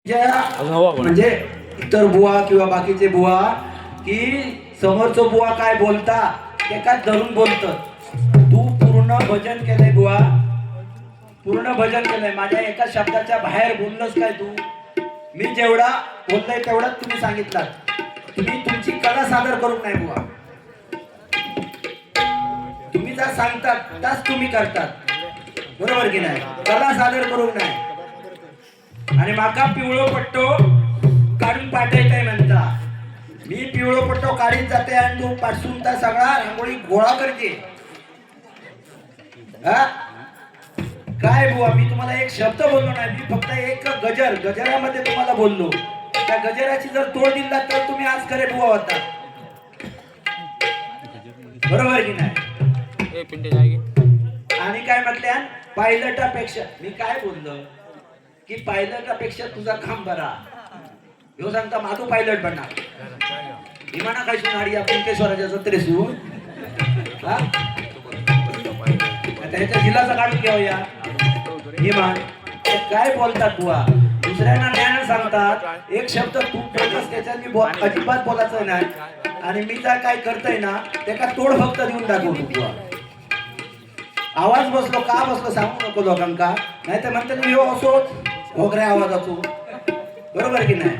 म्हणजे इतर बुवा किंवा बाकीचे बुवा की समोरचं बुवा काय बोलता ते काय धरून बोलतात. तू पूर्ण भजन केलंय बुवा, पूर्ण भजन केलंय. माझ्या एका शब्दाच्या बाहेर बोललोस काय तू? मी जेवढा बोललोय तेवढाच तुम्ही सांगितलं. तुम्ही तुमची कला सादर करून नाही बुवा. तुम्ही जर सांगतात त्याच तुम्ही करतात, बरोबर की नाही? कला सादर करून नाही. आणि माका पिवळो पट्टो काढून पाठवायचंय म्हणता. मी पिवळो पट्टो काढीत जाते आणि तू पासून त्या सगळा रांगोळी गोळा करते. काय बुवा, मी तुम्हाला एक शब्द बोललो नाही. मी फक्त एक गजरामध्ये तुम्हाला बोललो. त्या गजराची जर तोड दिला तर तुम्ही आज खरे बुवा होता, बरोबर की नाही? आणि काय म्हटल्या, पायलटापेक्षा मी काय बोललो की पायलटापेक्षा तुझा काम बरा. ह्यो सांगता माझो पायलट बनणार. विमाना काय सुनारी आपण केशवराच्या जत्रेसून त्याच्या जिल्ह्याचा काढून घेऊया विमान. काय बोलतात बुवा, दुसऱ्यांना ज्ञान सांगतात. एक शब्द तू बोलतोस त्याच्यात मी अजिबात बोलायचं नाही. आणि मी जर काय करतोय ना त्याला तोड फक्त देऊन दाखवतो बुवा. आवाज बसलो का बसलो सांगू नको लोकांका, नाही तर म्हणते तू ह्यो असोच घोगऱ्या आवाजाचो, बरोबर की नाही?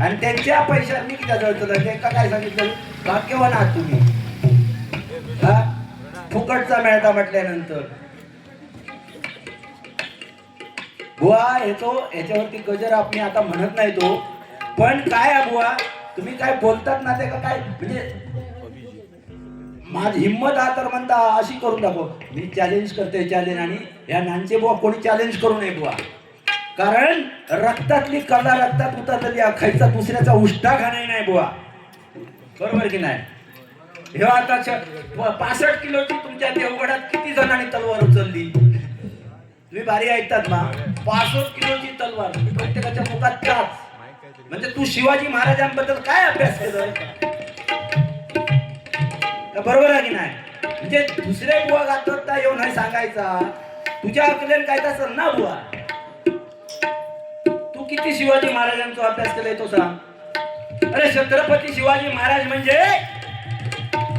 आणि त्यांच्या पैशात मी किती जळतलं ते काय सांगितलं, भाग्यवान आहात तुम्ही. फुकटचा मिळता म्हटल्यानंतर बुवा येतो याच्यावरती गजर आपण आता म्हणत नाही तो. पण काय बुवा तुम्ही काय बोलतात ना ते काय म्हणजे माझी हिम्मत आहे तर म्हणता अशी करून दाखव. मी चॅलेंज करतोय चॅलेंज. आणि या नांचे बुवा कोणी चॅलेंज करू नये बुवा. कारण रक्तातली कला रक्तात उतरलेली खायचा दुसऱ्याचा उष्टा खाणे नाही बुवा, बरोबर की नाही? हे आता 65 किलोची तुमच्या देवगडात किती जणांनी तलवार उचलली? तुम्ही बारी ऐकतात ना, 65 किलोची तलवार प्रत्येकाच्या मुखात टाच. म्हणजे तू शिवाजी महाराजांबद्दल काय अभ्यास केलाय? बरोबर आहे की नाही? म्हणजे दुसरे बुवा गातात येऊन नाही सांगायचा. तुझ्या अकलेन काय तसं ना बुवा. तू किती शिवाजी महाराजांचा अभ्यास केलाय तो सांग. अरे छत्रपती शिवाजी महाराज म्हणजे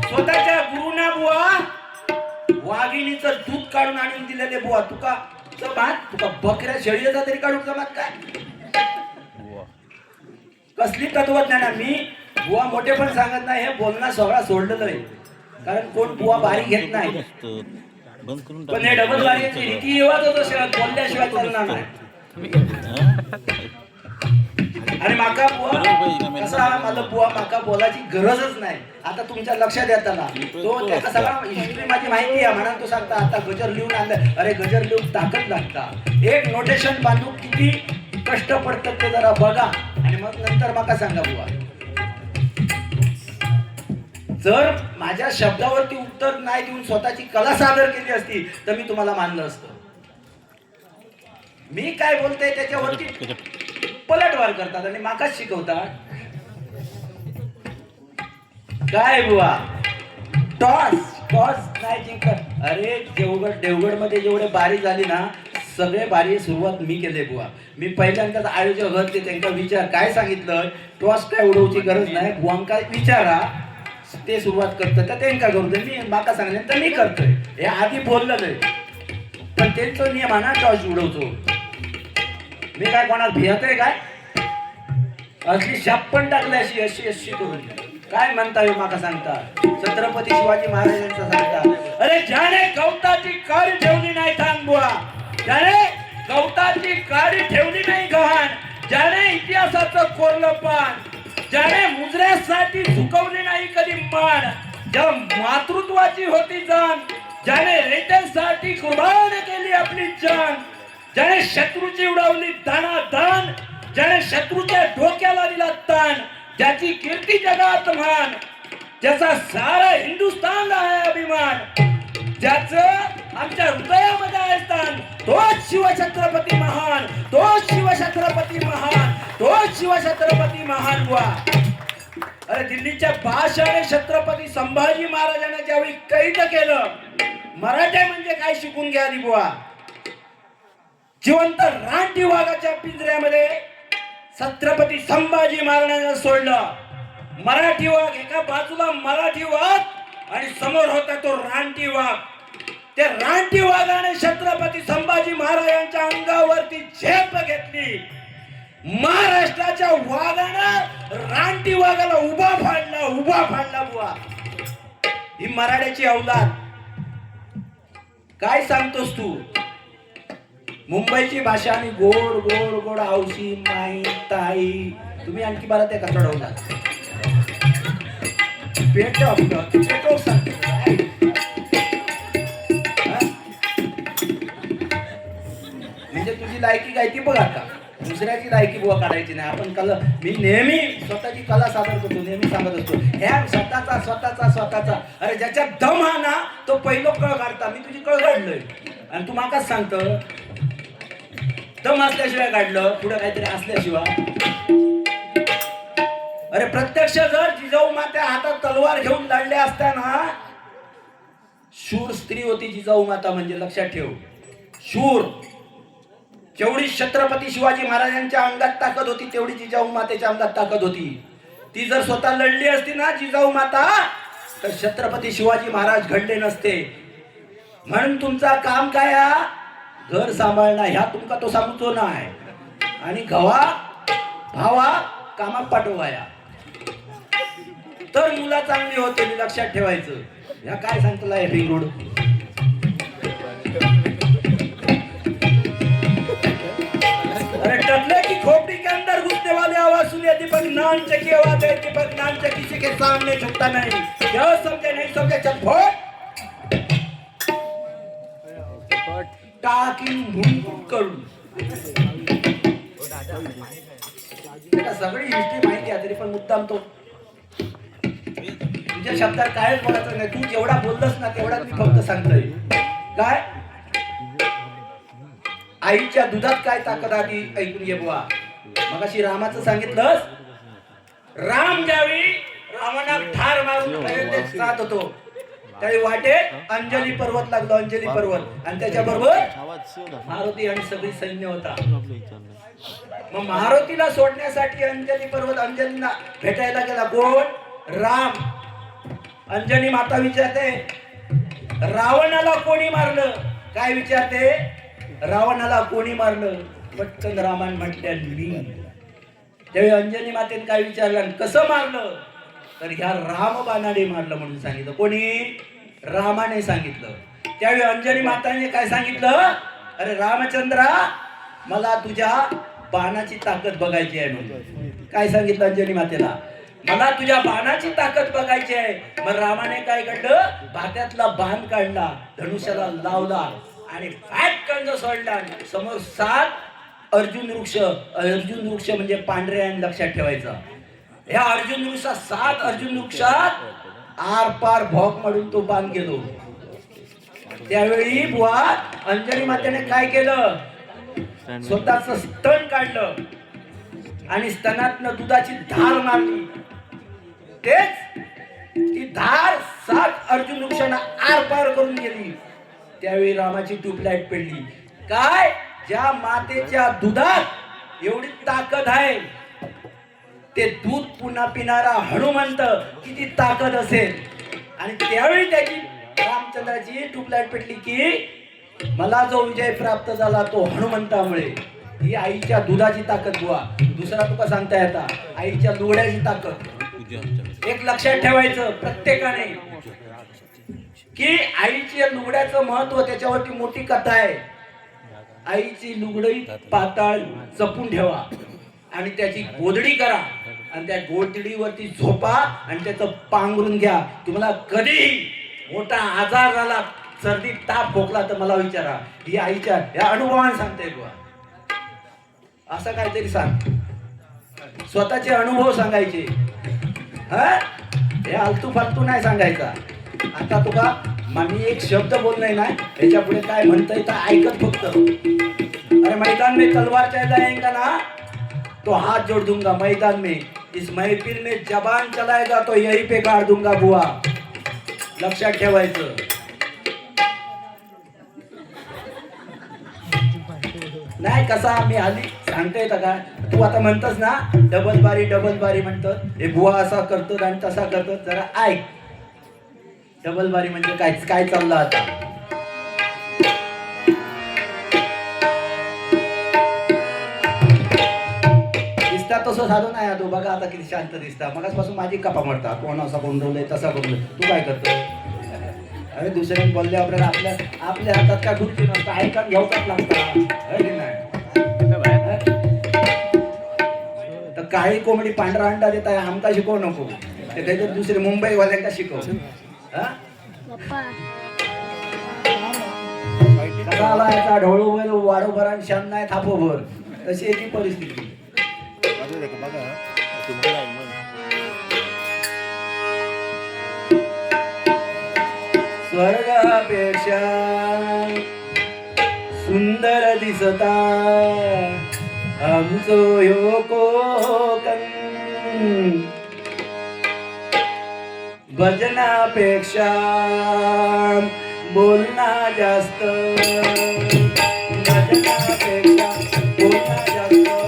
स्वतःच्या गुरुना बुवा वाघिणीचं दूध काढून आणून दिलेले बुवा. तुका तुका बकऱ्या शेळीचा तरी काढून जमात काय? कसली तत्वज्ञान. मी बुवा मोठे पण सांगत नाही, हे बोलणं सगळा सोडलेलं आहे. कारण कोण बुवा बारी घेत नाही. पण हे डबल बारीची रीती रिवाज होतो बोलल्याशिवाय चालणार नाही. आणि माका बुवा कसा मला बुवा माका बोलायची गरजच नाही. आता तुमच्या लक्षात येताना तो त्याचा सगळा हिस्ट्री माझी माहिती आहे. म्हणून तो सांगता आता गजर लिहून आणलं. अरे गजर लिहून ताकद लागता. एक नोटेशन बांधून किती कष्ट पडतात ते जरा बघा आणि मग नंतर माका सांगा बुवा. जर माझ्या शब्दावरती उत्तर नाही देऊन स्वतःची कला सादर केली असती तर मी तुम्हाला मानलं असतं. मी काय बोलतोय त्याच्यावरती पलटवार करतात आणि माकाच शिकवतात. काय बुवा टॉस नाही जिंकत. अरे देवगड मध्ये जेवढे बारी झाली ना सगळे बारी सुरुवात मी केले बुवा. मी पहिल्यांदाच आयोजक होते त्यांना विचार काय सांगितलं, टॉस काय उडवची गरज नाही बुवांका विचारा, ते सुरुवात करतात तर त्यांना करू दे. मी माका सांगितलं तर मी करतोय. हे आधी बोललं नाही पण त्यांचा नियम आहे ना टॉस उडवतो. मी काय कोणाला भियतोय काय? असली शापण टाकली अशी अशी अशी करून काय म्हणता येऊ माका सांगता. छत्रपती शिवाजी महाराजांचा सांगता. अरे ज्याने गवताची काडी ठेवली नाही थांब बुवा, ज्याने गवताची काडी ठेवली नाही गहाण, ज्याने इतिहासाचं कोरलं पान, ज्याने मुजऱ्यासाठी झुकवली नाही कधी मान, ज्या मातृत्वाची होती जाण, ज्याने रेत्यांसाठी कुर्बान केली आपली जान, ज्याने शत्रूची उडवली दानादान, ज्याने शत्रूच्या डोक्याला दिला ताण, ज्याची कीर्ती जगात मान, ज्याचा सारा हिंदुस्थानला आहे अभिमान, ज्याचं आमच्या हृदयामध्ये आहे स्थान, तोच शिवछत्रपती महान, तोच शिवछत्रपती महान, तोच शिवछत्रपती महान बुवा. अरे दिल्लीच्या बादशाहाने छत्रपती संभाजी महाराजांना ज्यावेळी कैद केलं, मराठे म्हणजे काय शिकून घ्या बुवा. जिवंत रानटी वाघाच्या पिंजऱ्यामध्ये छत्रपती संभाजी महाराजांना सोडलं. मराठी वाघ एका बाजूला मराठी वाघ आणि समोर होता तो रानटी वाघ. त्या रानटी वाघाने छत्रपती संभाजी महाराजांच्या अंगावरती झेप घेतली. महाराष्ट्राच्या वाघानं रानटी वाघाला उभा फाडला बुवा. ही मराठ्याची अवलाद. काय सांगतोस तू? मुंबईची भाषा आणि गोड गोड गोड औशी माई ताई. तुम्ही आणखी मला ते का चढवणार? पेटो सांगतो. म्हणजे तुझी लायकी काय ती बघ आता. दुसऱ्याची लायकी बुवा काढायची नाही. आपण कला, मी नेहमी स्वतःची कला सादर करतो, नेहमी सांगत असतो ह्या स्वतःचा. अरे ज्याच्यात दम हा ना तो पहिलं कळ काढता. मी तुझी कळ काढलोय आणि तू माकाच सांगतो दम असल्याशिवाय काढलं, पुढे काहीतरी असल्याशिवाय. अरे प्रत्यक्ष जर जिजाऊ मात्या हातात तलवार घेऊन लढले असताना, शूर स्त्री होती जिजाऊ माता म्हणजे, लक्षात ठेव. शूर. जेवढी छत्रपती शिवाजी महाराजांच्या अंगात ताकद होती तेवढी जिजाऊ मातेच्या अंगात ताकद होती. ती जर स्वतः लढली असती ना जिजाऊ माता, तर छत्रपती शिवाजी महाराज घडले नसते. म्हणून तुमचा काम काय? घर सांभाळणं ह्या तुमका तो सांगतो नाही. आणि गवा भावा कामात पाठवाया तर मुला चांगली होते. लक्षात ठेवायचं. ह्या काय सांगतो एफिंग रोड. अरे टकले की खोपड़ी के अंदर घुसने वाले आवाज सुनिए दीपक नान चकी आवाज है. दीपक नान चकी के सामने झुकता नहीं. क्या समझे नहीं समझे चल फोड़. टाकीन भूम करून सगळी हिस्ट्री माहिती आहे तरी पण मुद्दाम तो तुझ्या शब्दात कायच बोलायचं नाही. तू जेवढा बोललास ना तेवढा मी फक्त सांगतोय. काय आईच्या दुधात काय ताकद आली ऐकून घे बुवा. मगाशी रामाचं सांगितलंस. राम ज्यावेळी रावणाला ठार मारून अयोध्येत जात होतो त्यावेळी वाटेत अंजली पर्वत लागलो. अंजली पर्वत आणि त्याच्याबरोबर मारुती आणि सगळी सैन्य होता. मग मारुतीला सोडण्यासाठी अंजली पर्वत अंजलीला भेटायला गेला. कोण? राम. अंजनी माता विचारते रावणाला कोणी मारलं? काय विचारते? रावणाला कोणी मारलं? पटकन रामान म्हटल्या मी. त्यावेळी अंजनी मातेने काय विचारलं? कसं मारलं? तर ह्या रामबाणाने मारलं म्हणून सांगितलं. कोणी? रामाने सांगितलं. त्यावेळी अंजनी माताने काय सांगितलं? अरे रामचंद्रा मला तुझ्या बाणाची ताकद बघायची आहे म्हणून. काय सांगितलं अंजनी मातेला? मला तुझ्या बाणाची ताकद बघायची आहे. मग रामाने काय काढलं? भात्यातला बाण काढला, धनुष्याला लावला आणि फॅटकन सोडला. समोर 7 अर्जुन वृक्ष. अर्जुन वृक्ष म्हणजे पांढरे आणि लक्षात ठेवायचं. या अर्जुन वृक्षात 7 अर्जुन वृक्षात आर पार भोक मारून तो बाण गेलो. त्यावेळी बुवा अंजनी मातेने काय केलं? स्वतःच स्तन काढलं आणि स्तनातनं दुधाची धार मारली. तेच ती धार 7 अर्जुन वृक्षांना आर पार करून गेली. त्यावेळी रामाची ट्यूबलाईट पेटली. काय? ज्या मातेच्या दुधात एवढी ताकद आहे ते दूध पुन्हा पिणारा हनुमंत किती ताकद असेल. आणि त्यावेळी त्याची रामचंद्राची ट्यूबलाईट पेटली की मला जो विजय प्राप्त झाला तो हनुमंतामुळे. ही आईच्या दुधाची ताकद बुवा. दुसरा तुका सांगता येता आईच्या लोण्याची ताकद. एक लक्षात ठेवायचं प्रत्येकाने की आईच्या लुगड्याचं महत्व त्याच्यावरती मोठी कथा आहे. आईची लुगडी पाताळ जपून ठेवा आणि त्याची गोधडी करा आणि त्या गोधडीवरती झोपा आणि त्याचं पांघरून घ्या. तुम्हाला कधी मोठा आजार झाला, सर्दी ताप खोकला तर मला विचारा. ही आईच्या या अनुभवाने सांगते बुवा. असं काहीतरी सांग. स्वतःचे अनुभव सांगायचे. हे आलतू फालतू नाही सांगायचा. आता तुका मी एक शब्द बोलणार नाही याच्या पुढे काय म्हणता येतं ऐकत फक्त. अरे मैदान में तलवार चलाएगा ना तो हाथ जोड़ दूंगा. मैदान में इस महफिल में जबान चलाएगा तो यही पे गाड़ दूंगा बुआ. लक्षात ठेवायचं. नाही कसा मी आली सांगता येतं का तू आता म्हणतस ना डबल बारी म्हणतात हे बुवा असा करतो आणि तसा करतो जरा ऐक डबल बारी म्हणजे काय काय चाललं आता दिसता तसं झालं नाही तो बघा आता किती शांत दिसता मगाचपासून माझी कपा म्हणता कोण असा गोंधळलंय तसा गोंधळ तू काय करतो अरे दुसऱ्याने बोलले आपल्याला आपल्या हातात काय खुर्ची नसतं ऐका घ्यावचाच लागतं तर काळी कोंबडी पांढरा अंडा देत आहे आमका शिकवू नको ते काहीतरी दुसरे मुंबईवाल्यांका शिकव कसा आला याचा ढोळू वाढोभर आणि शान नाही थापोभर तशी याची परिस्थिती स्वर्गापेक्षा सुंदर दिसता आमचो ह्यो कोकण भजनापेक्षा बोलना जास्त भजनापेक्षा बोलना जास्त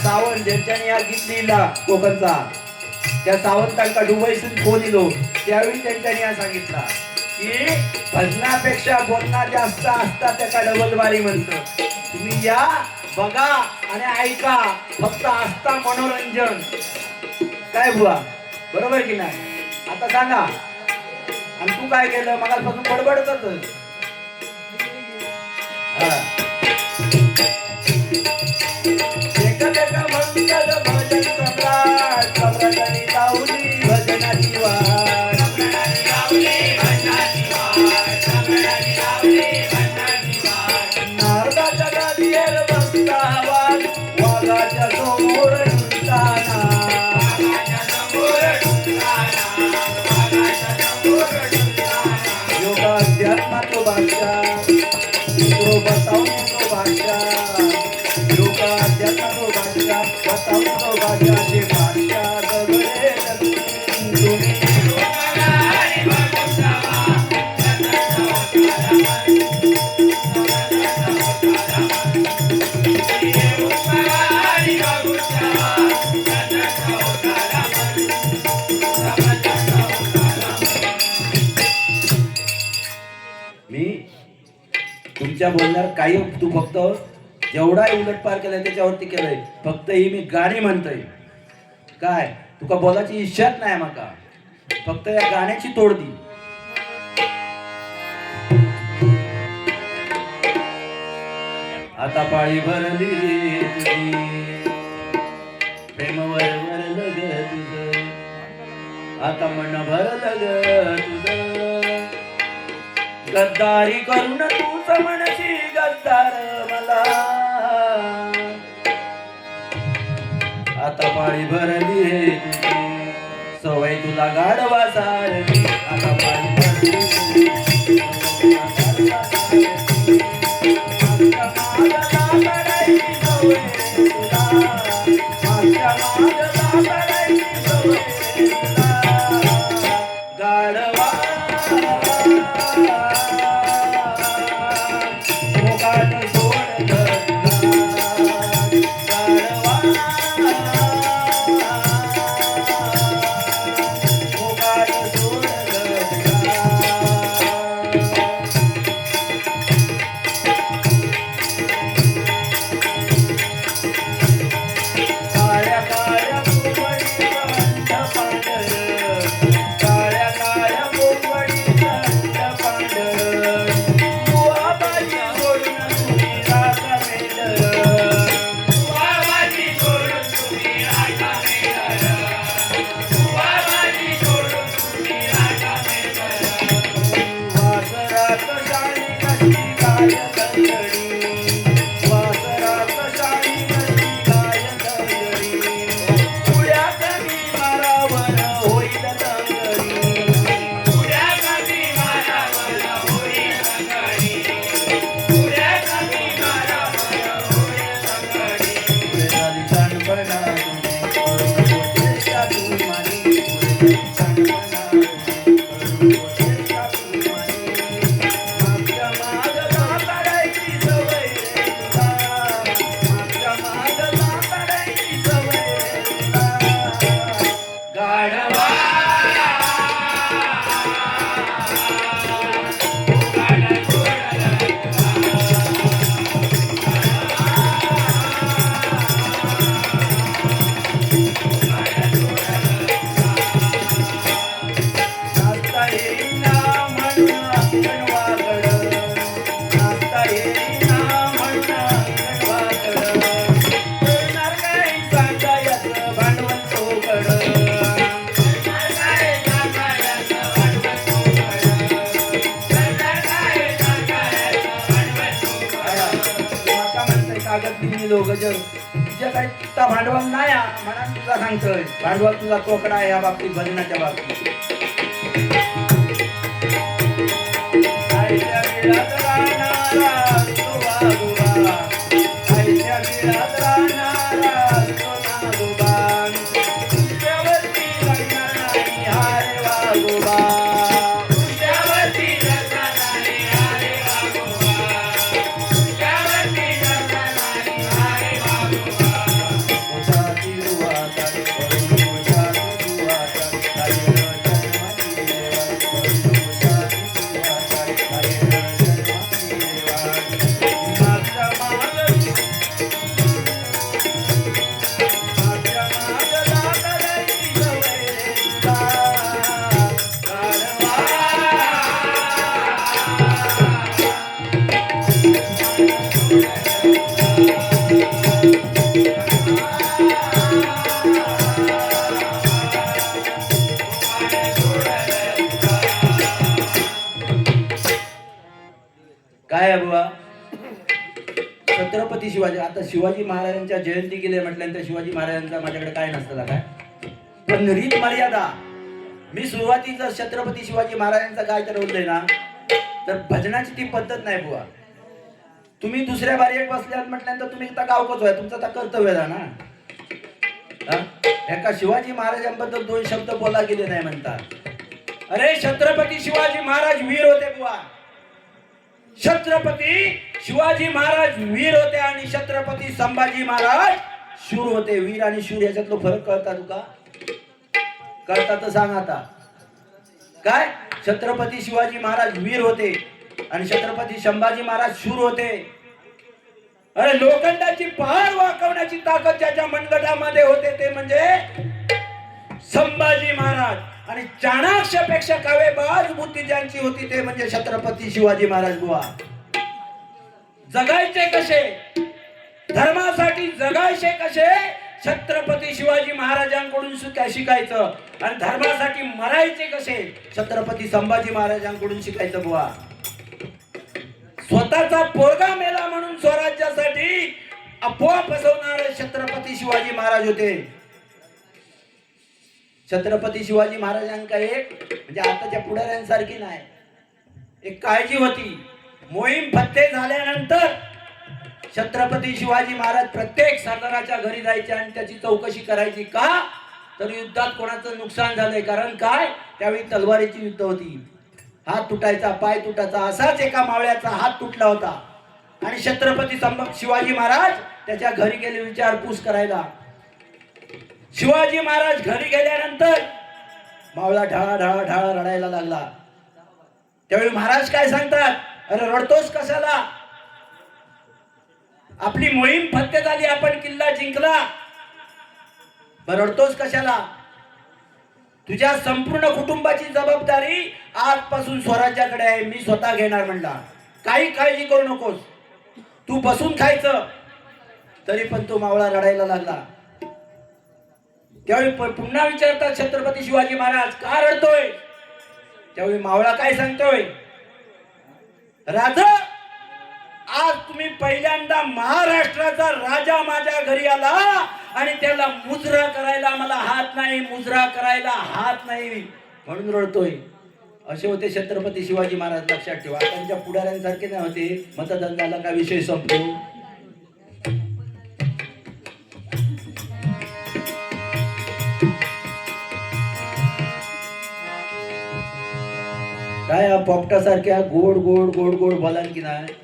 सावंत ज्यांच्याने या गीत लिहिला कोकणचा त्या सावंतांका दुबईतून फोन दिलो त्यावेळी त्यांच्यानी या सांगितला की भजनापेक्षा बोलणं जास्त असता त्याचा डबल बारी म्हणत तुम्ही या बघा आणि ऐका फक्त असता मनोरंजन काय बुवा बरोबर की नाही आता सांगा आणि तू काय केलं मगापासून बडबडतच भजन सम्राट सम्राटाने लावली भजनाची वाट नारदाच्या गादीवर बसता आवाज वाघाच्या समोर ढुंकताना योगा अध्यात्मातो भाषा तो बताऊन तो भाषा योगा अध्यात्मातो भाषा बताऊन तो भाषाची भाषा गगडे तुम्ही मी तुमच्या बोलणार काही तू फक्त जेवढा उलटपार केलाय त्याच्यावरती केलंय फक्त ही मी गाणी म्हणतोय काय तुका बोलायची इच्छाच नाही माका फक्त या गाण्याची तोड दी आता पाळी भरली तुझी प्रेमवर भरलं ग तुझं आता मन भरलं ग तुझं गद्दारी करून तूच म्हणशी गद्दार मला आता पाळी भरली हे तुझी सवय तुला गाढवा सारली आता पाळी भरली गाढवा विचार तुझ्या काही तिथं भांडवल नाही म्हणा तुला सांगतोय भांडवल तुझा तोकडा आहे या बाबतीत भजनाच्या बाबतीत आईच्या विळात राहणारा तो वाघोबा आईच्या विळात राहणारा तो नागोबा तुझ्यावरती लग्न नाही हाय वाघोबा काय आहे बुवा छत्रपती शिवाजी आता शिवाजी महाराजांच्या जयंती केली म्हटल्यानंतर शिवाजी महाराजांचा माझ्याकडे काय नसतं काय पण रीत मर्यादा मी सुरुवातीचं छत्रपती शिवाजी महाराजांचं काय ठरवलंय ना तर भजनाची ती पद्धत नाही बुवा तुम्ही दुसऱ्या बारीक बसल्यात म्हटल्यानंतर तुम्ही आता गावकच आहे तुमचं आता कर्तव्य आहे ना एका शिवाजी महाराजांबद्दल दोन शब्द बोला गेले नाही म्हणतात अरे छत्रपती शिवाजी महाराज वीर होते बुवा छत्रपती शिवाजी महाराज वीर होते आणि छत्रपती संभाजी महाराज शूर होते वीर आणि शूर याच्यातला फरक कळता तुका कळता तर सांग आता काय छत्रपती शिवाजी महाराज वीर होते आणि छत्रपती संभाजी महाराज शूर होते अरे लोखंडाची पहाड वाकवण्याची ताकद ज्याच्या मनगटामध्ये होते ते म्हणजे संभाजी महाराज आणि चाणाक्षपेक्षा कावेबाज बुद्धी ज्यांची होती ते म्हणजे छत्रपती शिवाजी महाराज बुवा जगायचे कसे धर्मासाठी जगायचे कसे छत्रपती शिवाजी महाराजांकडून शिकायचं आणि धर्मासाठी मरायचे कसे छत्रपती संभाजी महाराजांकडून शिकायचं बुवा स्वतःचा पोरगा मेला म्हणून स्वराज्यासाठी अफवा पसरवणारे छत्रपती शिवाजी महाराज होते छत्रपती शिवाजी महाराजांका एक म्हणजे आताच्या पुढाऱ्यांसारखी नाही एक काळजी होती मोहीम फत्ते झाल्यानंतर छत्रपती शिवाजी महाराज प्रत्येक सरदाराच्या घरी जायचे आणि त्याची चौकशी करायची का तर युद्धात कोणाचं नुकसान झालंय कारण काय त्यावेळी तलवारीची युद्ध होती हात तुटायचा पाय तुटायचा असाच एका मावळ्याचा हात तुटला होता आणि छत्रपती शिवाजी महाराज त्याच्या घरी गेले विचारपूस करायला शिवाजी महाराज घरी गेल्यानंतर मावळा ढाळा ढाळा ढाळा रडायला लागला त्यावेळी महाराज काय सांगतात अरे रडतोस कशाला आपली मोहीम फत्ते झाली आपण किल्ला जिंकला रडतोस कशाला तुझ्या संपूर्ण कुटुंबाची जबाबदारी आजपासून स्वराज्याकडे आहे मी स्वतः घेणार म्हणला काही काळजी करू नकोस तू बसून खायचं तरी पण तो मावळा रडायला लागला त्यावेळी पुन्हा विचारतात छत्रपती शिवाजी महाराज का रडतोय त्यावेळी मावळा काय सांगतोय राजा आज तुम्ही पहिल्यांदा महाराष्ट्राचा राजा माझ्या घरी आला आणि त्याला मुजरा करायला मला हात नाही मुजरा करायला हात नाही म्हणून रडतोय असे होते छत्रपती शिवाजी महाराज लक्षात ठेवा त्यांच्या पुढाऱ्यांसारखे नाही होते मतदानाला का विषय संपतो काय पोपटासारख्या गोड गोड गोड गोड बोलान की नाही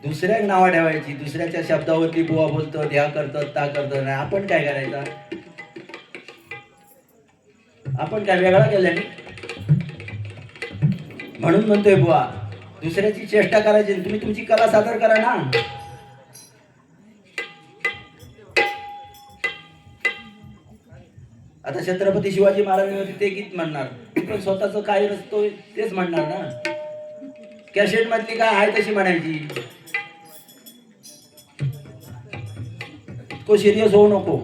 दुसऱ्या नावा ठेवायची दुसऱ्याच्या शब्दावरती बुवा बोलतो ध्या करतो ता करतो नाही आपण काय करायचा आपण काय वेगळा केल्याने म्हणून म्हणतोय बुवा दुसऱ्याची चेष्टा करायची तुम्ही तुमची कला सादर करा ना आता छत्रपती शिवाजी महाराजांवरती ते गीत म्हणणार पण स्वतःच काय रचतोय तेच म्हणणार ना कॅसेट मधली काय आहे तशी म्हणायची तो सिरियस होऊ नको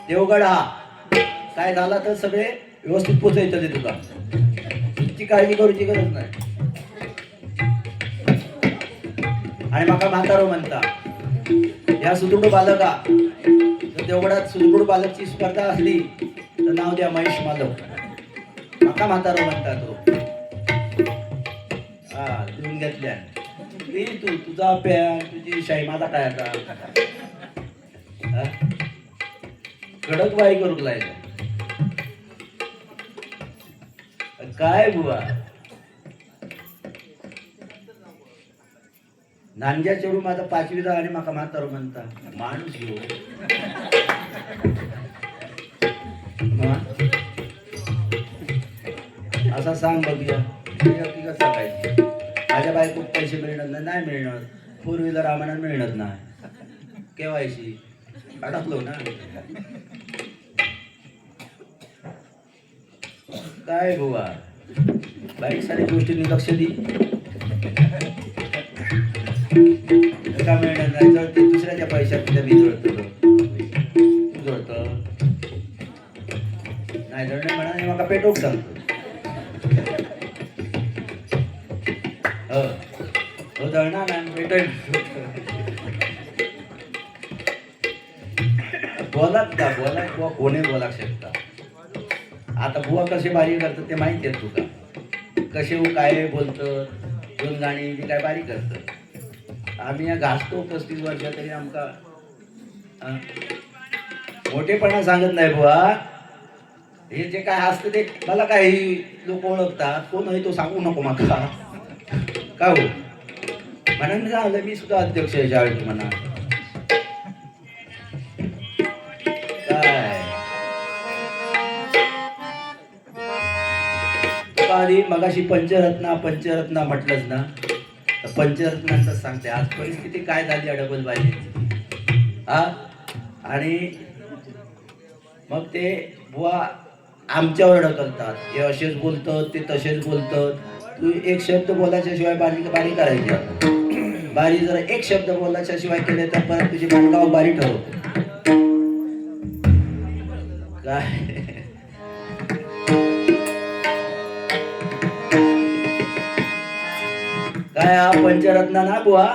देवगड हा काय झाला तर सगळे व्यवस्थित पोचायचं ते तुला तुमची काळजी करूची गरज नाही आणि माका म्हातारो म्हणता. या सुदृढ बालका तर तेवढ्यात सुदृढ बालकची स्पर्धा असली तर नाव द्या महेश मालक. माका म्हातारो म्हणता तो. हा लिहून घेतल्या. तू तुझा प्या तुझी शाही माझा काय आता कडक बाई करूक लायला काय बुवा. नांग्या चेडू माझा 5वीचा आणि माका म्हातारो म्हणता. माणूस घेऊ असा सांग बघूया कसं सांगायची. माझ्या बायकोत पैसे मिळणार नाही मिळणार. 4 व्हीलर आम्हाला मिळणार नाही. केवायची अडकलो ना. काय बुवा बाईक सारी गोष्टींनी लक्ष दे. का मिळणार नाही जळते दुसऱ्याच्या पैशात तुझ्या मी जळतो तू जळतो नाही जळणे म्हणा मका पेटोक सांगतो. हो जळणार नाही पेटोय. बोलात का बोला किंवा कोणी बोला शकता. आता बुवा कसे बारी करतात ते माहिती आहे तुका. कसे काय बोलतं दोन गाणी बी काय बारी करतात. आम्ही या घासतो 35 वर्ष तरी आमका मोठेपणा सांगत नाही बुवा. हे जे काय असतं ते मला काही लोक ओळखतात. कोण आहे तो सांगू नको माका का हो म्हणून झालं. मी सुद्धा अध्यक्ष आहे शाळेत म्हणा. आधी मगाशी पंचरत्न म्हटलंच ना तर पंचरत्नांचं सांगते. आज परिस्थिती काय झाली डबल बाजी हा. आणि मग ते बुवा आमच्यावर ढकलतात. हे असेच बोलतात ते तसेच बोलतात. तू एक शब्द बोलायच्या शिवाय बारी करायची. बारी जर एक शब्द बोलायच्या शिवाय केले तर परत तुझी मानगाव बारी ठरवतो काय. काय हा पंचरत्न ना बुवा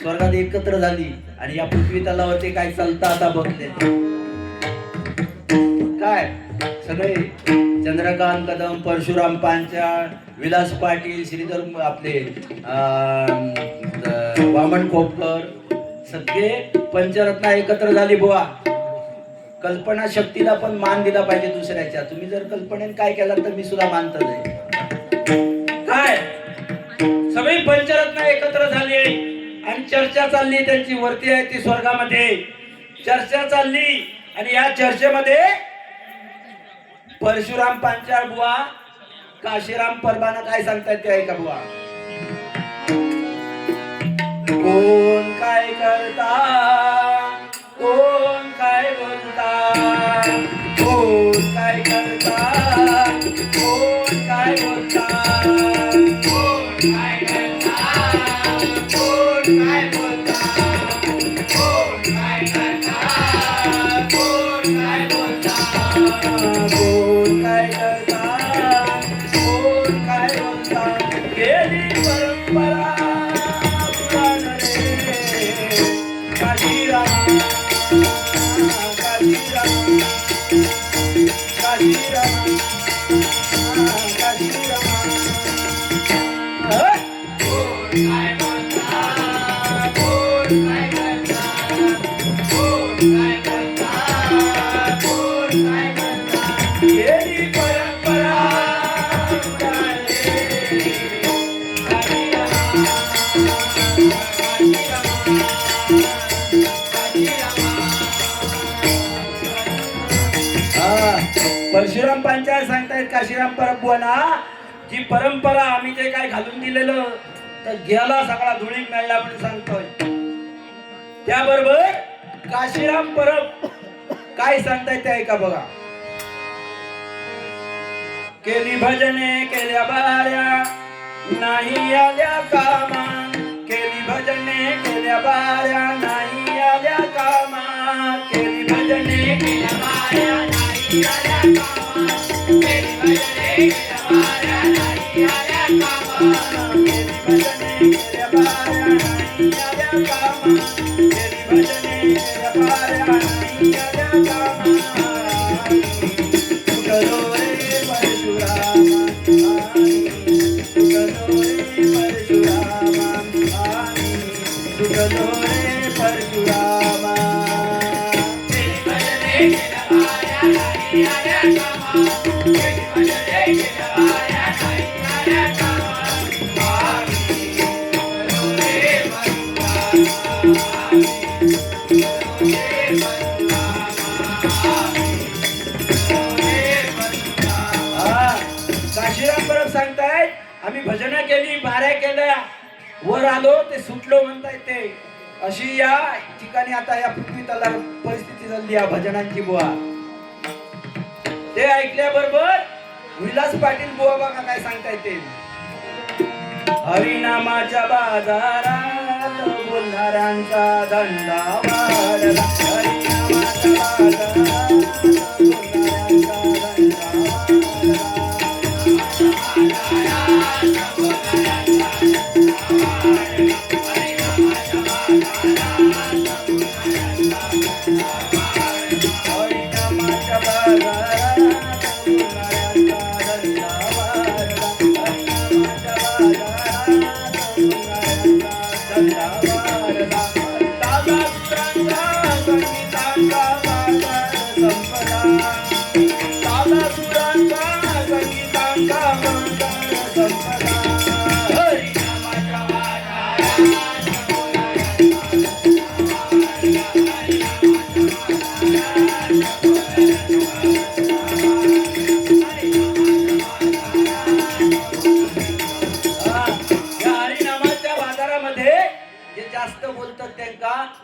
स्वर्गात एकत्र झाली आणि या पृथ्वी तलावरती काय चालतं आता बघते. काय सगळे चंद्रकांत कदम परशुराम पांचाळ विलास पाटील श्रीधर आपले वामन खोपकर सगळे पंचरत्न एकत्र झाली बुवा. कल्पना शक्तीला पण मान दिला पाहिजे दुसऱ्याच्या. तुम्ही जर कल्पनेने काय केलं तर मी सुद्धा मानत नाही. काय सगळी पंचरत्न एकत्र झाली आणि चर्चा चालली त्यांची. वरती आहे ती स्वर्गामध्ये चर्चा चालली आणि या चर्चेमध्ये परशुराम पांचाळ बुवा काशीराम परबाना काय सांगतात ते ऐका बुवा. कोण काय करता कोण काय बोलता कोण काय करता कोण काय बोलता कोण काय करता कोण काय बोलता कोण काय करता कोण काय बोलता कोण काय करता कोण काय बोलता. गेली परंपरा पुराण रे काशीराम काशीराम काशीराम काशीराम. कोण काय बोलता कोण काय करता कोण काय करता कोण काय करता. गेली परंपरा पुराण रे काशीराम परशुराम पांचाळ सांगतायत काशीराम परबुवाना जी परंपरा आम्ही जे काय घालून दिलेलं तर गेला सगळा धुळीक मिळला म्हणून सांगतोय. त्याबरोबर काशीराम परब काय सांगतायत ते ऐका बघा. केली भजने केल्या बाऱ्या नाही आल्या कामा. केली भजने केल्या बाऱ्या नाही आल्या कामा. केली भजने केल्या बाऱ्या नाही आल्या कामा. केली भजने केल्या बाऱ्या नाही आल्या कामा. केली भजने केल्या बाऱ्या नाही आल्या बाऱ्या नाही आल्या कामा सुटलो रे परशुरामा सुटलो रे परशुरामा सुटलो रे परशुरामा काशीराम परब सांगतायत आम्ही भजन केली बाऱ्या केल्या वर आलो ते सुटलो म्हणतायत ते अशी या ठिकाणी आता या पृथ्वी तलावर परिस्थिती झाली या भजनांची बुवा ते ऐकल्याबरोबर विलास पाटील बुवा बघा काय सांगतायत ते हरिनामाच्या बाजारात बोलणाऱ्यांचा धंदा वाढला हरिनामाच्या बाजारात बोलणाऱ्यांचा धंदा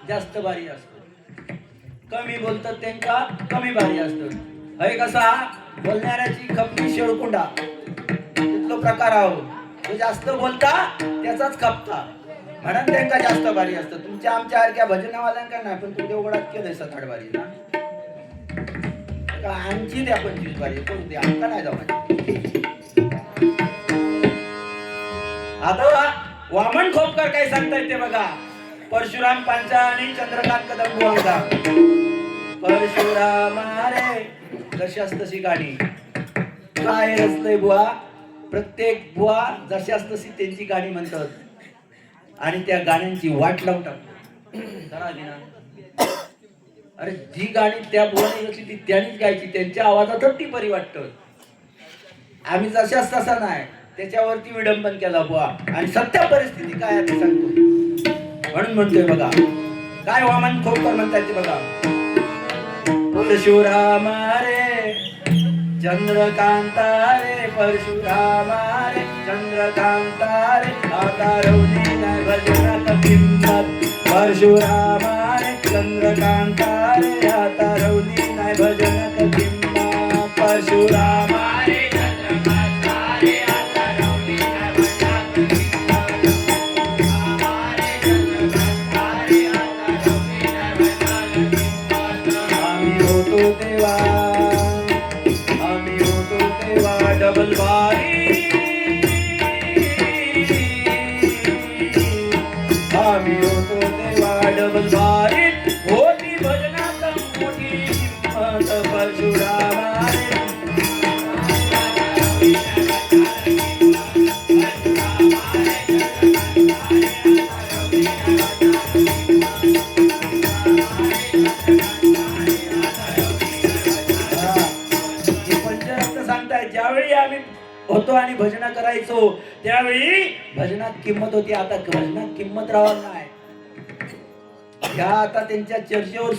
जास्त भारी असतो कमी बोलतात त्यांका कमी भारी असतो हे कसा बोलणाऱ्याची खपली शेळकुंडा तिथलो प्रकार आहो तो जास्त बोलता त्याचाच खपता म्हणून त्यांका जास्त भारी असतं तुमच्या आमच्या सारख्या भजनावाल्यांका नाही पण तू देवगडात केलंय 7-8 भारी ना का आमची द्या 25 भारी करू दे आमका नाही जाऊ आता वामन खोपकर काय सांगतायत ते बघा परशुराम पांचा आणि चंद्रकांत कदम बुवांचा परशुराम रे जशास तशी गाणी काय रचलंय बुवा प्रत्येक बुवा जशास तशी त्यांची गाणी म्हणतात आणि त्या गाण्यांची वाट लावून टाकतात अरे जी गाणी त्या बुवाने रचली ती त्यांनीच गायची त्यांच्या आवाजातच ती बरी वाटत आम्ही जशास तसा नाही त्याच्यावरती विडंबन केला बुवा आणि सत्य परिस्थिती काय आहे ते सांगतो म्हणून म्हणतोय बघा काय वामन खोपकर म्हणतात ते बघा परशुराम रे चंद्रकांता रे परशुराम रे चंद्रकांता रे आता रवली नाही भजनात किंमत परशुराम रे चंद्रकांता रे आता रवली नाही भजनात किंमत परशुराम रे चंद्रकांता रे आता रवली नाही भजनात डबल बारी आम्ही होतो तेव्हा डबल बारी होती भजनात मोठी किंमत परशुराम ज्यावेळी आम्ही होतो आणि भजन करायचो त्यावेळी भजनात किंमत होती आता भजनात किंमत राहणार नाही ह्या आता त्यांच्या चर्चेवर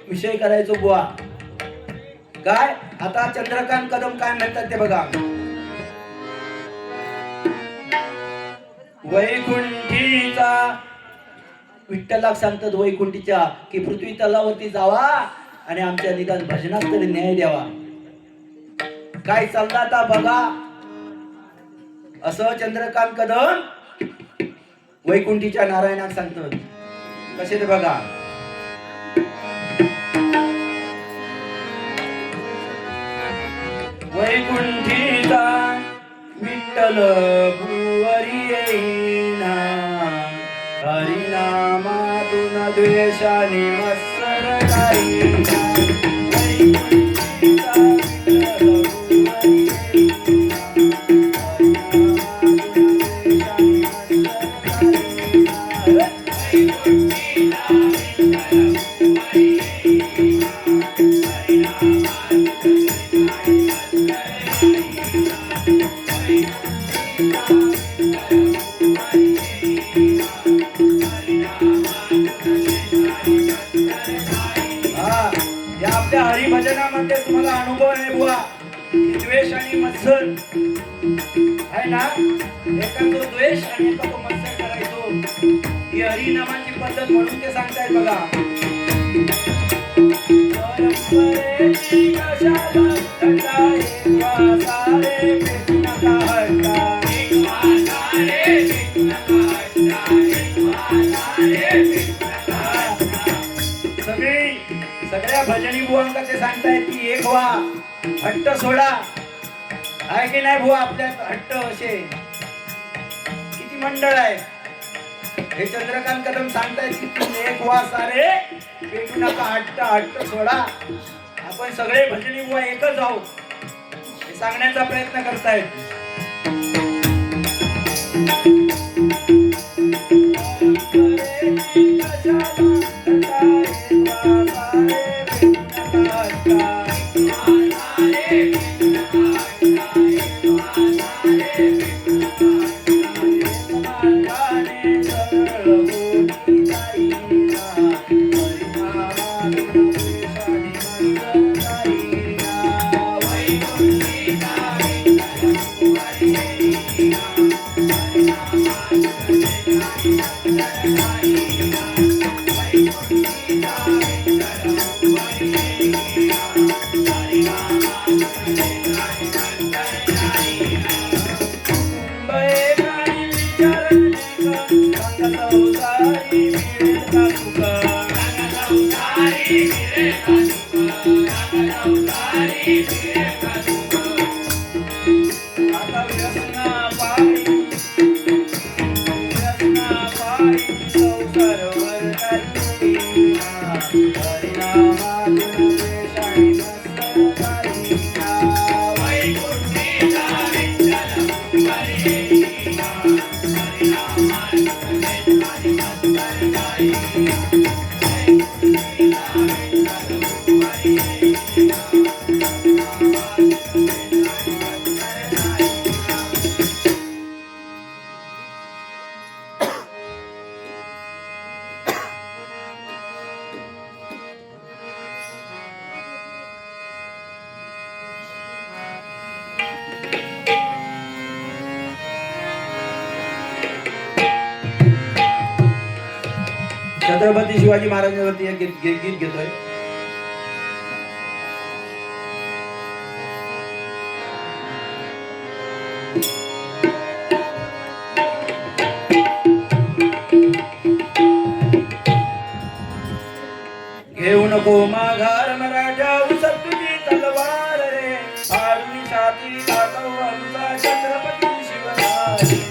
विषय करायचो बुवा काय आता चंद्रकांत कदम काय म्हणतात ते बघा वैकुंठीचा विठ्ठलाक सांगतात वैकुंठीच्या की पृथ्वी तलावरती जावा आणि आमच्या निदान भजनात तरी न्याय द्यावा काय चालला आता बघा असं चंद्रकांत कदम वैकुंठीच्या नारायणाक सांगतात कसे ते बघा वैकुंठीचा विठ्ठल भुवरी येईना हरिनामातून द्वेषाने मत्सर हरिभजनामध्ये तुम्हाला अनुभव आहे बुवा, द्वेष आणि मत्सर आहे ना, एका तो द्वेष आणि एका तो मत्सर करायचो, ही हरिनामाची पद्धत म्हणून ते सांगतायत बघा. परंपरेची कशाला घटाय वासारे पेटू नका हट्टा, वासारे पेटू नका हट्टा, वासारे पेटू नका. सगळ्या भजनी बुवांका ते सांगतायत की एक व्हा, हट्ट सोडा. आहे की नाही बुवा आपल्यात हट्ट असे किती मंडळ आहे. हे चंद्रकांत कदम सांगतायत की तुम्ही एक व्हा सारे पेटू नका हट्ट, हट्ट सोडा. आपण सगळे भजनी बुवा एकच आहोत हे सांगण्याचा प्रयत्न करतायत. छत्रपती शिवाजी महाराजांवरती एक गीत घेतोय. घेऊ नको माघार मराठा उसत तुझी तलवार रे, फाडून छाती दाखव आमचा छत्रपती शिवराय.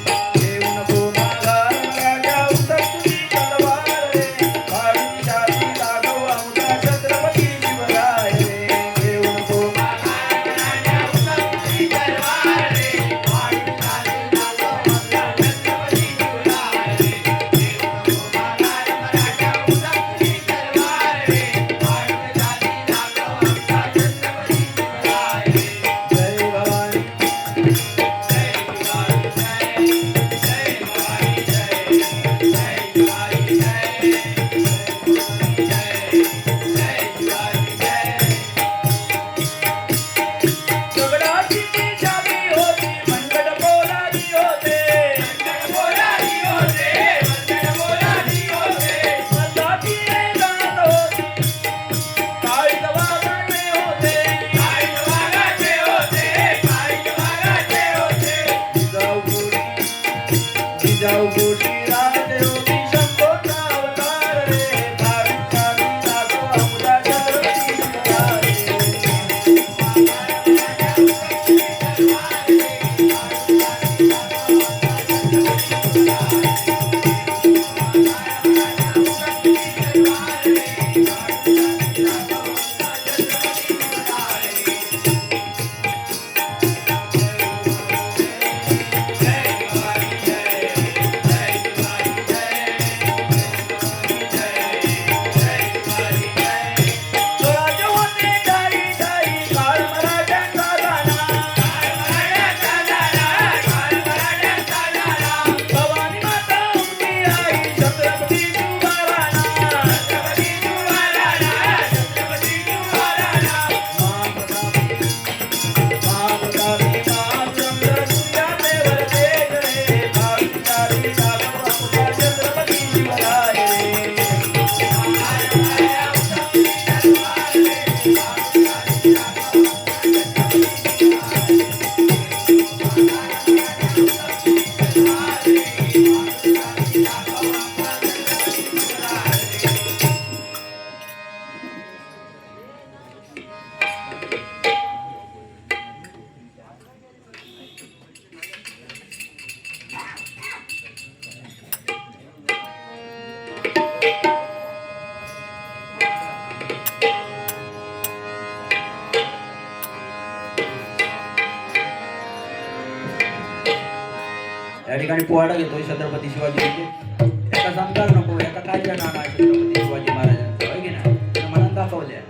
ठिकाणी पोवाडा घेतोय छत्रपती शिवाजी म्हणजे एका समजार नको एका काय जाणार आहे छत्रपती शिवाजी महाराजांचं होय की नाही म्हणून दाखवल्या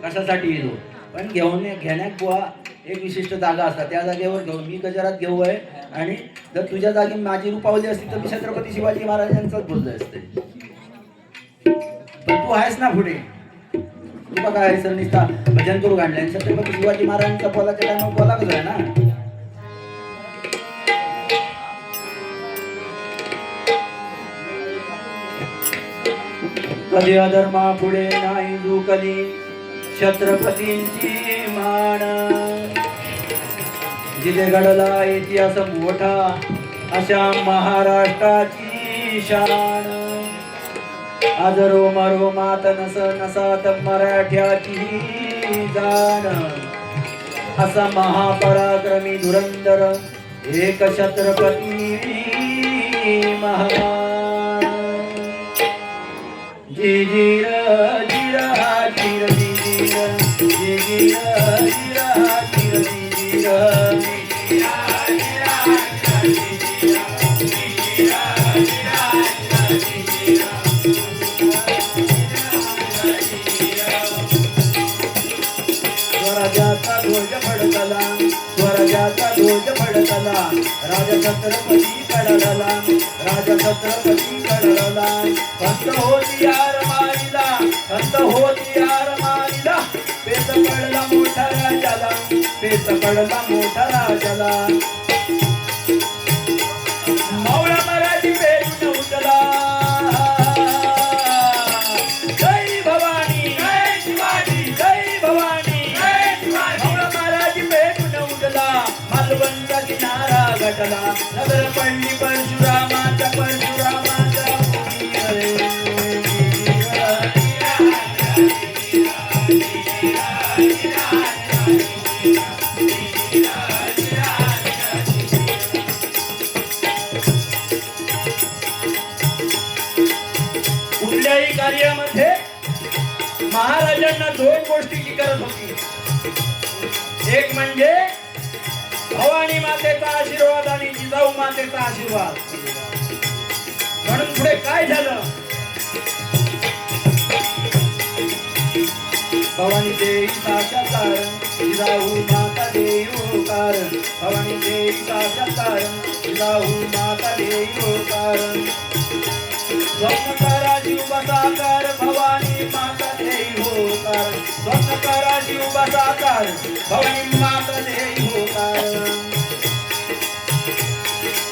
कशासाठी येतो पण घेण्यात बुवा एक विशिष्ट जागा असतात त्या जागेवर घेऊन मी गजरात घेऊ आहे आणि जर तुझ्या जागी माझी रूपावली असती तर मी छत्रपती शिवाजी महाराजांचाच बोलले असते पण तू आहेस ना पुढे तू बघा आहे सर निस्ता भजन करू काढले छत्रपती शिवाजी महाराजांचा बोलाच्या टाइम बोला कसं आहे ना कधी अधर्मा पुढे नाही झुकली छत्रपतींची मान जिथे घडला इतिहास मोठा अशा महाराष्ट्राची शान आज रोमात नसात मराठ्याची जाण असा महापराक्रमी धुरंधर एक छत्रपती महान जी जी र जी र जी र जी जी र जी जी र जी र जी र जी जी र स्वराज्याचा ध्वज फडकला स्वराज्याचा ध्वज फडकला राजा छत्रपती कडला राजा छत्रपती कडला कंत होती यार मारीला कंत होती यार मारीला पेच पडला मोठा राजाला पेच पडला मोठा राजाला मावळा मराठी पेटून उठला जय भवानी जय शिवाजी जय भवानी जय शिवाजी मावळा मराठी पेटून उठला मालवणचा किनारा गटला नगर पडली परशुरामाच्या कुठल्याही कार्यामध्ये महाराजांना दोन गोष्टीची गरज होती एक म्हणजे भवानी मातेचा आशीर्वाद आणि जिजाऊ मातेचा आशीर्वाद म्हणून पुढे काय झालं भवानी देई साक्षात्कार जिजाऊ माता देई होकार भवानी देई साक्षात्कार जिजाऊ माता देई होकार स्वप्नकारा जीव बसाकार भवानी माता देई होकार स्वप्नकारा जीव बसाकार भवानी माता देई होकार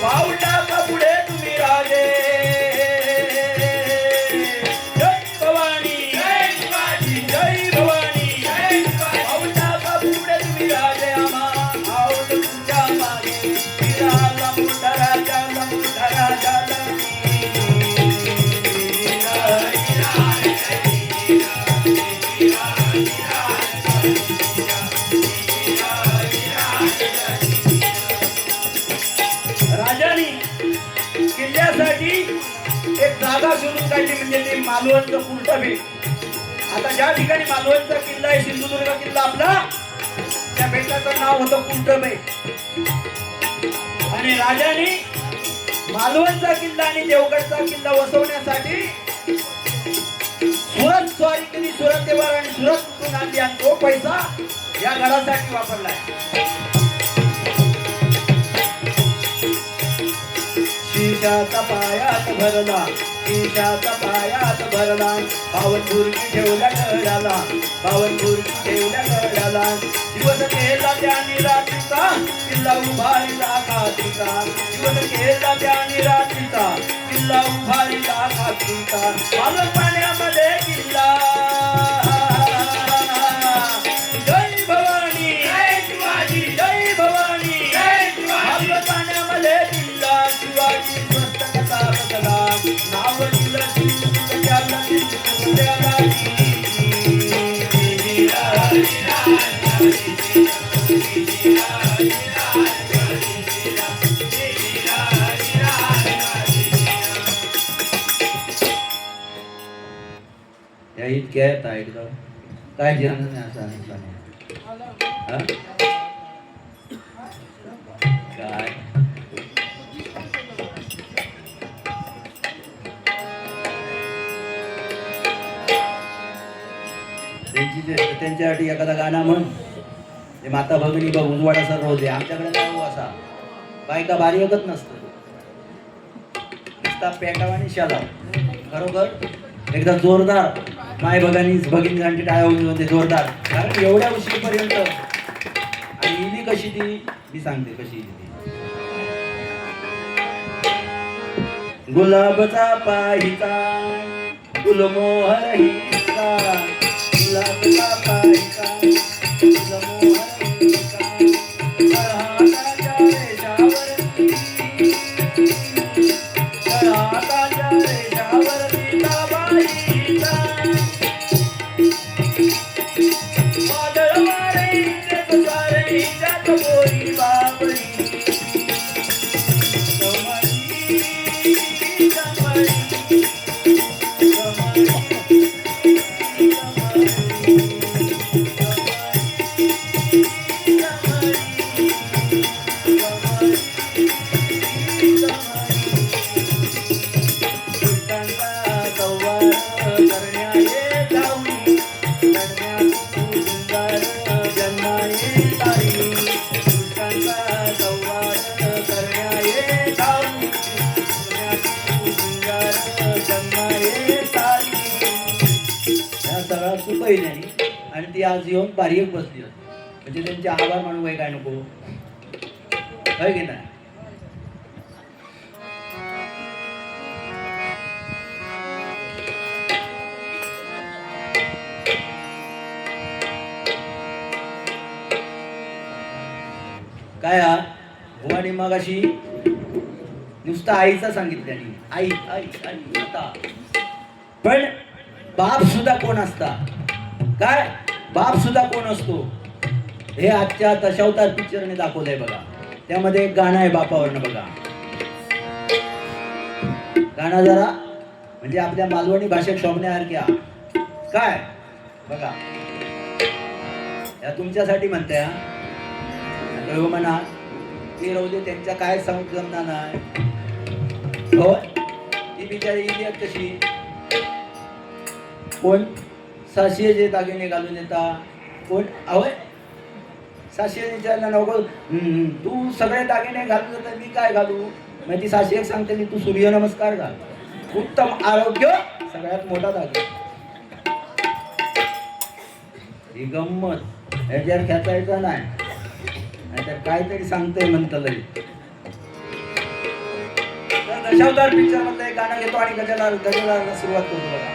पाऊल टाका पुढे तुम्ही राजे जय भवानी जय शिवाजी जय भवानी जय शिवाजी पाऊल टाका पुढे तुम्ही राजे आम्हा आऊट तुमच्या मागे विराला मोठा राजा राजानी किल्ल्यासाठी एक जागा शोधून काढली म्हणजे ते मालवणचं कुलटा बेट आता ज्या ठिकाणी मालवणचा किल्ला आहे सिंधुदुर्ग किल्ला आपला त्या बेटाचं नाव होतं कुलटा बेट आणि राजाने मालवणचा किल्ला आणि देवगडचा किल्ला वसवण्यासाठी सुरत स्वारी केली सुरतेवर आणि सुरत कुठून आणली आणि तो पैसा या गडासाठी वापरलाय शीशाचा पायात भरला शीशाचा पायात भरला पावनपुरकी ठेवल्या गडाला पावनपुरकी ठेवल्या गडाला दिवस केला त्याने रात्रीचा किल्ला उभारीला खातीचा दिवस केला त्याने रात्रीचा किल्ला उभारीला खातीचा मालवण पाण्यामध्ये किल्ला जय भवानी जय शिवाजी जय भवानी जय शिवाजी मालवण पाण्यामध्ये किल्ला शिवाजी स्वस्त कसा बसला नाव दिलं शिवत्याला या इतक्या येत एकदम काय जेवण नाही काय त्यांच्यासाठी एखादा गाणं म्हण. ते माता भगिनी बघ उजवाडा सर रोज आहे आमच्याकडे नाही हो असा. बायका भारी ऐकत नसतं नुसता पेटाव आणि शाला. खरोखर एकदा जोरदार माय भगिनीसाठी टाळ्या होते जोरदार. कारण एवढ्या उशिरीपर्यंत आणि इली कशी ती मी सांगते कशी इली ती. गुलाबचा पाहिचा गुलमोहर हिचा गुलाबचा पाहिचा गुलमोहर हिचा हाताच्या रेषावरती हाताच्या रेषावरती बाईचा वादळ वारे सारे हिच्यात बोरी बाबरी आणि ती आज येऊन बारीक बसली म्हणजे त्यांचे आभार मानू काय नको आहे की नाही. काय हा भुवानी मग अशी नुसतं आईचा सांगितल्याने आई आई आई आता पण बाप सुद्धा कोण असता काय बाप सुद्धा कोण असतो हे आजच्या दशावतार पिक्चरने दाखवलंय बघा. त्यामध्ये एक गाणं आहे बापावरनं बघा. गाणं जरा म्हणजे आपल्या मालवणी भाषेत शोभण्यासारख्या काय बघा. या तुमच्यासाठी म्हणते हा म्हणा ते राहू दे त्यांच्या काय जमणार नाही हो. ती बिचारी इली कशी कोण साशियाचे दागिने घालून येता कोण आवय साशिया विचारला नको तू सगळे दागिने घालून येतात मी काय घालू. मग ती साशी एक सांगते मी तू सूर्यनमस्कार घाल. उत्तम आरोग्य सगळ्यात मोठा दागिना. ही गंमत ह्याच्यावर खेचायचा नाही नाहीतर काहीतरी सांगतोय म्हणत लई. दशावतार पिक्चर मधलं एक गाणं घेतो आणि गजराला सुरुवात करतो बघा.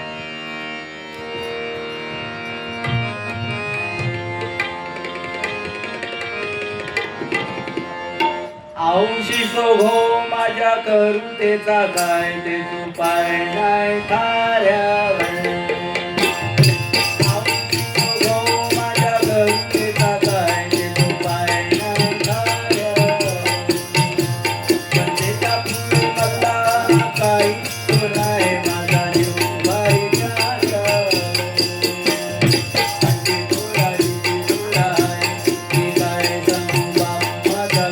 औशी सोघो माझ्या करुतेचा काय ते तू पाय नाही थाऱ्यावर. औशी सोघो माझ्या करुतेचा काय ते तू पाय नाही थाऱ्यावर. कंदेचा फुल मला काही तुलाय माझा जीव बाई प्यार. अंडी तुळाची तुळाय ती काय सांगू बाप माझा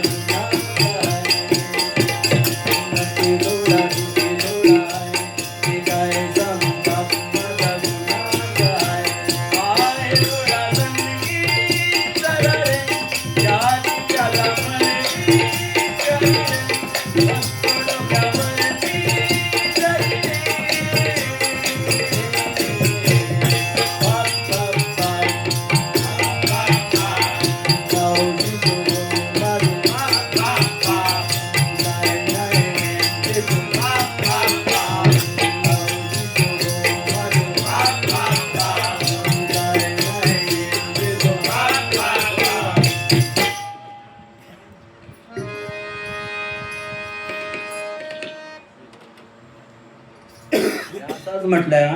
असंच म्हटलं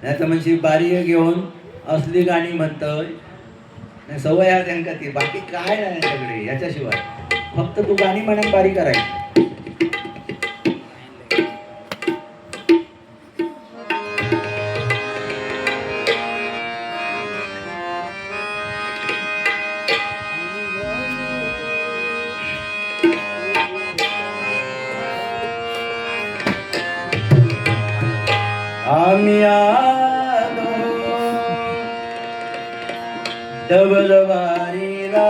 नाही तर म्हणजे बारी घेऊन असली गाणी म्हणतोय सवय आहे त्यांना ती बाकी काय नाही सगळे याच्याशिवाय फक्त तू गाणी म्हणून बारी करायची. आम्ही आलो डबल बारीला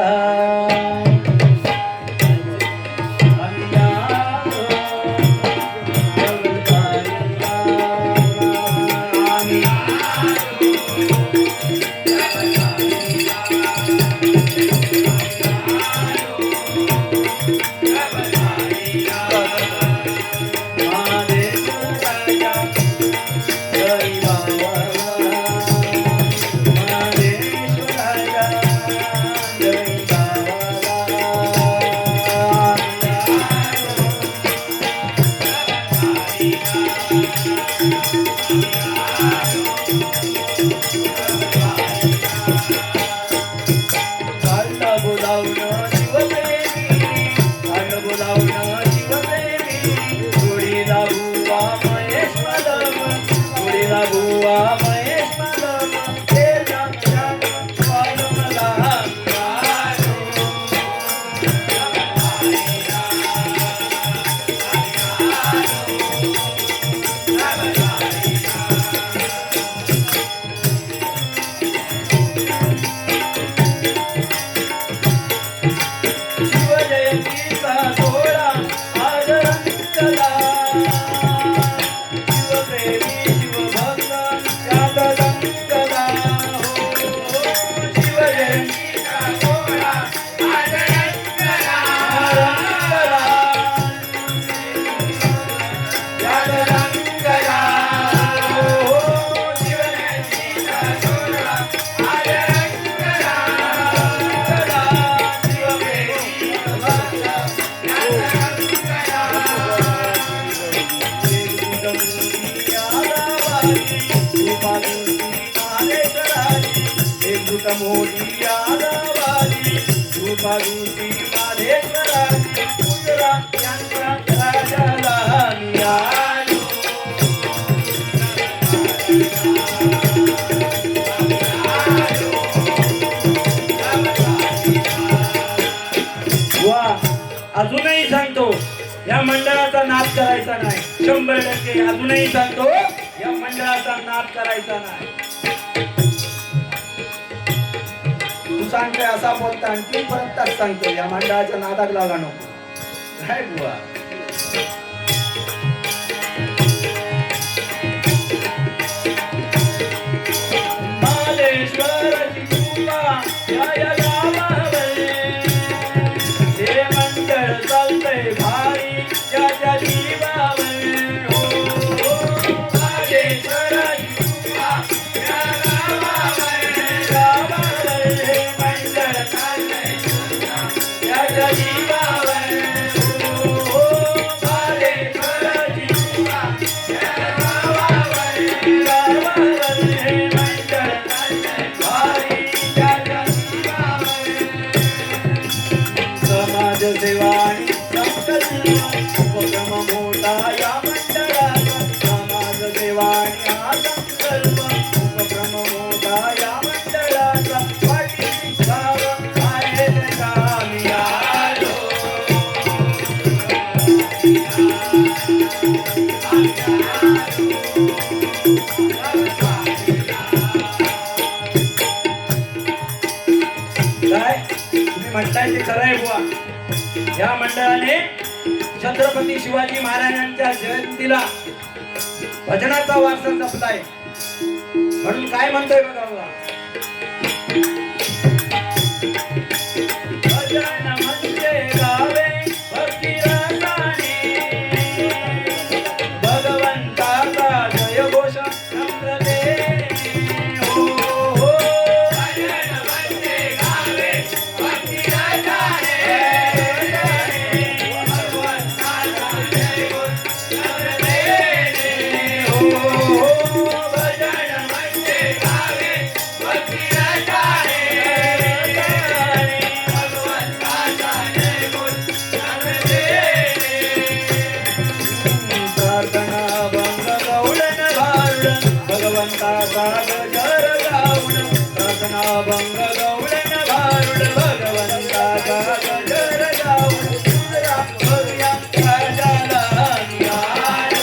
अजूनही सांगतो या मंडळाचा नाद करायचा नाही. 100% अजूनही सांगतो या मंडळाचा नाद करायचा नाही. तू सांगतोय असा बोलता आणखी परत तास सांगतो या मंडळाच्या नादात लागा नको काय बुवा. म्हणताय ते खरं आहे बुवा. या मंडळाने छत्रपती शिवाजी महाराजांच्या जयंतीला भजनाचा वारसा जपलाय. म्हणून काय म्हणतोय बघा बुवा. भजन म्हणजे गावे भक्ती रसाने भगवंताचा जय घोष नम्र देणे. हो हो भजन म्हणजे गावे भक्ती रसाने भगवंताचा जय घोष नम्र देणे. हो हो भजन म्हणजे गावे भक्ती रसाने भगवंताचा गजर गाऊन प्रार्थना भंग गौडन भारुड भगवंताचा गजर गाऊन सुंदरा भव्या राजाला निहाळो.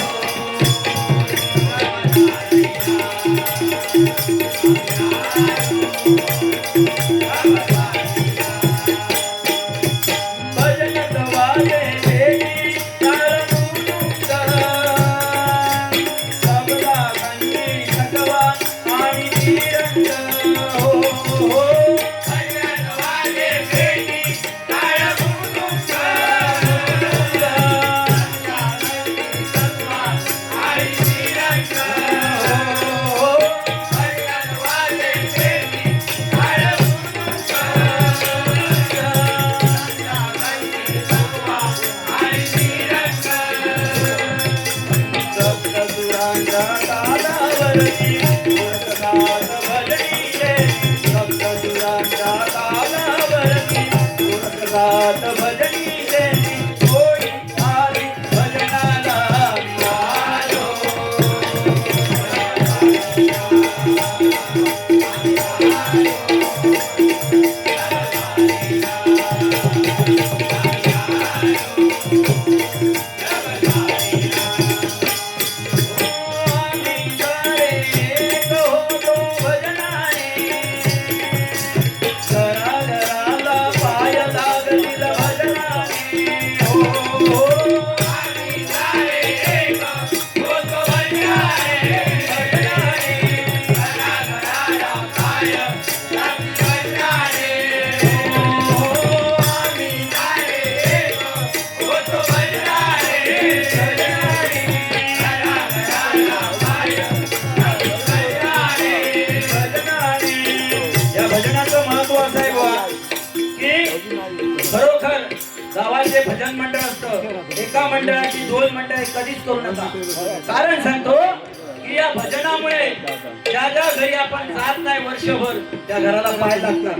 खरोखर गावाचे भजन मंडळ असतं, एका मंडळाची 2 मंडळे कधीच करू नका. कारण सांगतो की या भजनामुळे ज्या ज्या घरी आपण जात नाही वर्षभर त्या घराला पाय लागतात,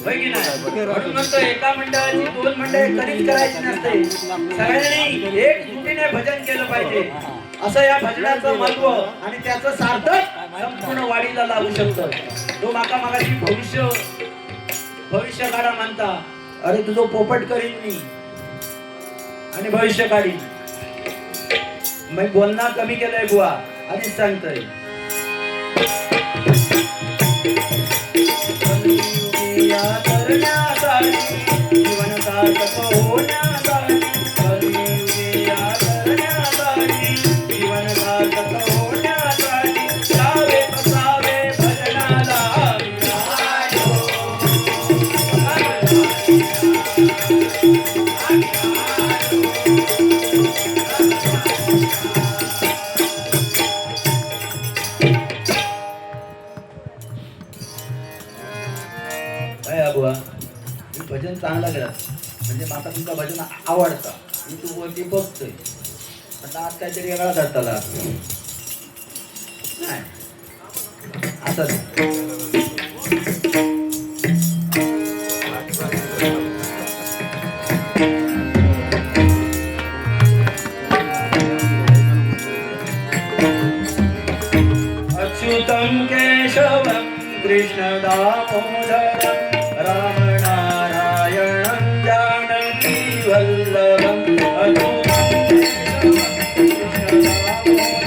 होय की नाही? म्हणून म्हणतो एका मंडळाची 2 मंडळे कधीच करायची नसते. सगळ्यांनी एक जुटीने भजन केलं पाहिजे. असं या भजनाचं महत्व आणि त्याचं सार्थक संपूर्ण वाडीला लागू शकतं. तो माका मागाशी भविष्य काढा म्हणता. अरे तुझं पोपट करीन मी आणि भविष्य काढीन. मी बोलणं कमी केलंय बुवा, आधीच सांगतोय. या करण्यासाठी जीवन सार्थक होण्यासाठी, कलियुगी या करण्यासाठी जीवन सार्थक होण्यासाठी जावे बसावे भजनाला. काय बुवा, मी भजन चांगला गेला म्हणजे माका तुमचं भजन आवडतं. मी तू वरती बघतोय आता आज काहीतरी वेगळा धरताला नाही असं. अच्युतं केशवं कृष्ण दामोदरं राम नारायणं जानकी वल्लभं. अच्युतं केशवं कृष्ण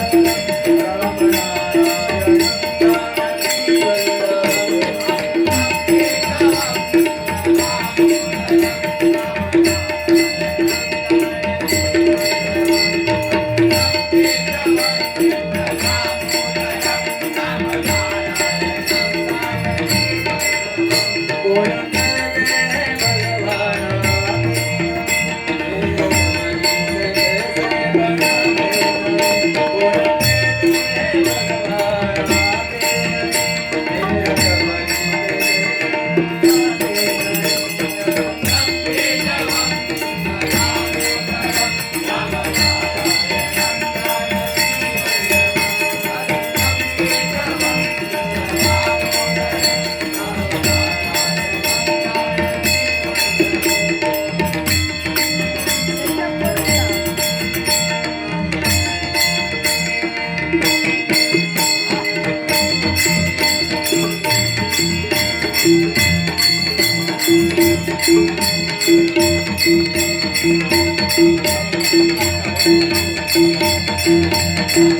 दामोदरं राम नारायणं जानकी